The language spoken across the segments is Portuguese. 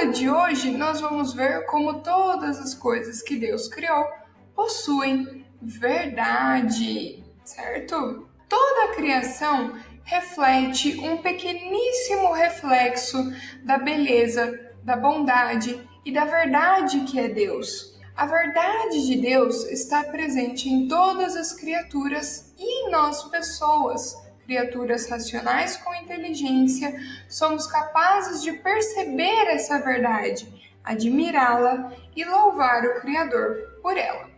aula de hoje, nós vamos ver como todas as coisas que Deus criou possuem verdade, certo? Toda a criação reflete um pequeníssimo reflexo da beleza, da bondade e da verdade que é Deus. A verdade de Deus está presente em todas as criaturas e em nós, pessoas. Criaturas racionais com inteligência, somos capazes de perceber essa verdade, admirá-la e louvar o Criador por ela.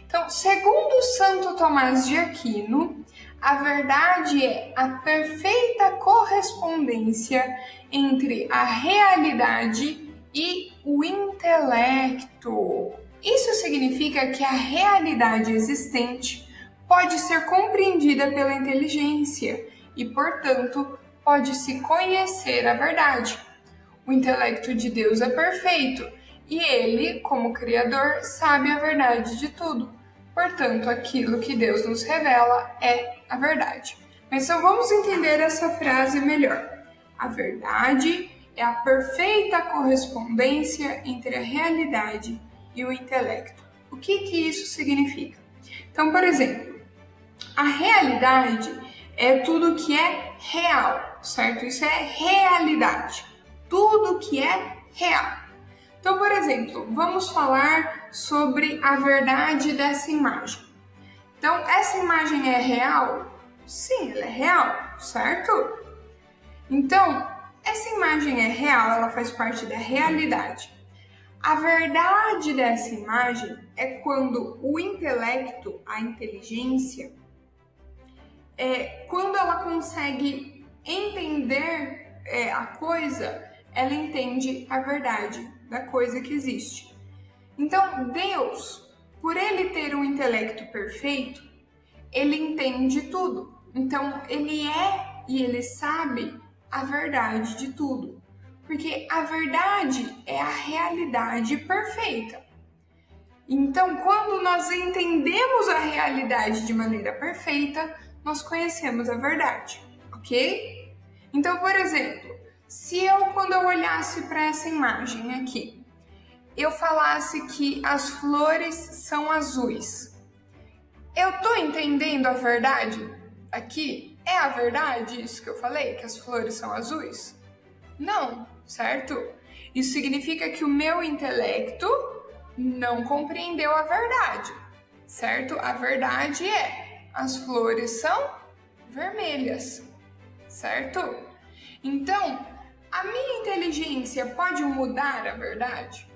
Então, segundo Santo Tomás de Aquino, a verdade é a perfeita correspondência entre a realidade e o intelecto. Isso significa que a realidade existente pode ser compreendida pela inteligência e, portanto, pode-se conhecer a verdade. O intelecto de Deus é perfeito e ele, como Criador, sabe a verdade de tudo. Portanto, aquilo que Deus nos revela é a verdade. Mas então vamos entender essa frase melhor. A verdade é a perfeita correspondência entre a realidade e o intelecto. O que isso significa? Então, por exemplo, a realidade é tudo que é real, certo? Isso é realidade. Tudo que é real. Então, por exemplo, vamos falar sobre a verdade dessa imagem. Então, essa imagem é real? Sim, ela é real, certo? Então, essa imagem é real, ela faz parte da realidade. A verdade dessa imagem é quando o intelecto, a inteligência, quando ela consegue entender a coisa, ela entende a verdade da coisa que existe. Então, Deus, por ele ter um intelecto perfeito, ele entende tudo. Então, ele é e ele sabe a verdade de tudo. Porque a verdade é a realidade perfeita. Então, quando nós entendemos a realidade de maneira perfeita, nós conhecemos a verdade, ok? Então, por exemplo, se quando eu olhasse para essa imagem aqui, eu falasse que as flores são azuis, eu estou entendendo a verdade aqui? É a verdade isso que eu falei, que as flores são azuis? Não, certo? Isso significa que o meu intelecto não compreendeu a verdade, certo? A verdade é, as flores são vermelhas, certo? Então, a minha inteligência pode mudar a verdade?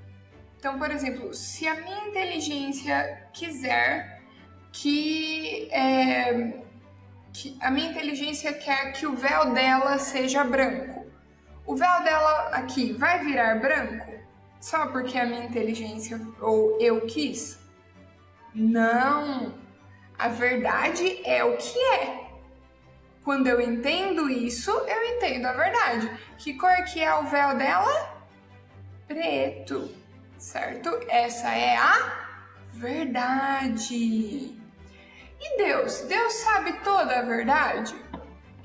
Então, por exemplo, se a minha inteligência quiser que a minha inteligência quer que o véu dela seja branco, o véu dela aqui vai virar branco só porque a minha inteligência ou eu quis? Não! A verdade é o que é. Quando eu entendo isso, eu entendo a verdade. Que cor que é o véu dela? Preto, certo? Essa é a verdade. E Deus? Deus sabe toda a verdade?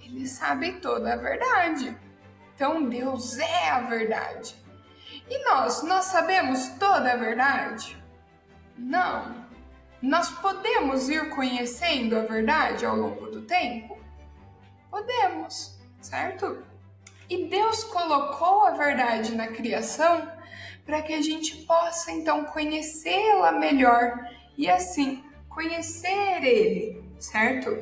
Ele sabe toda a verdade. Então, Deus é a verdade. E nós sabemos toda a verdade? Não. Nós podemos ir conhecendo a verdade ao longo do tempo? Podemos, certo? E Deus colocou a verdade na criação para que a gente possa, então, conhecê-la melhor e, assim, conhecer Ele, certo?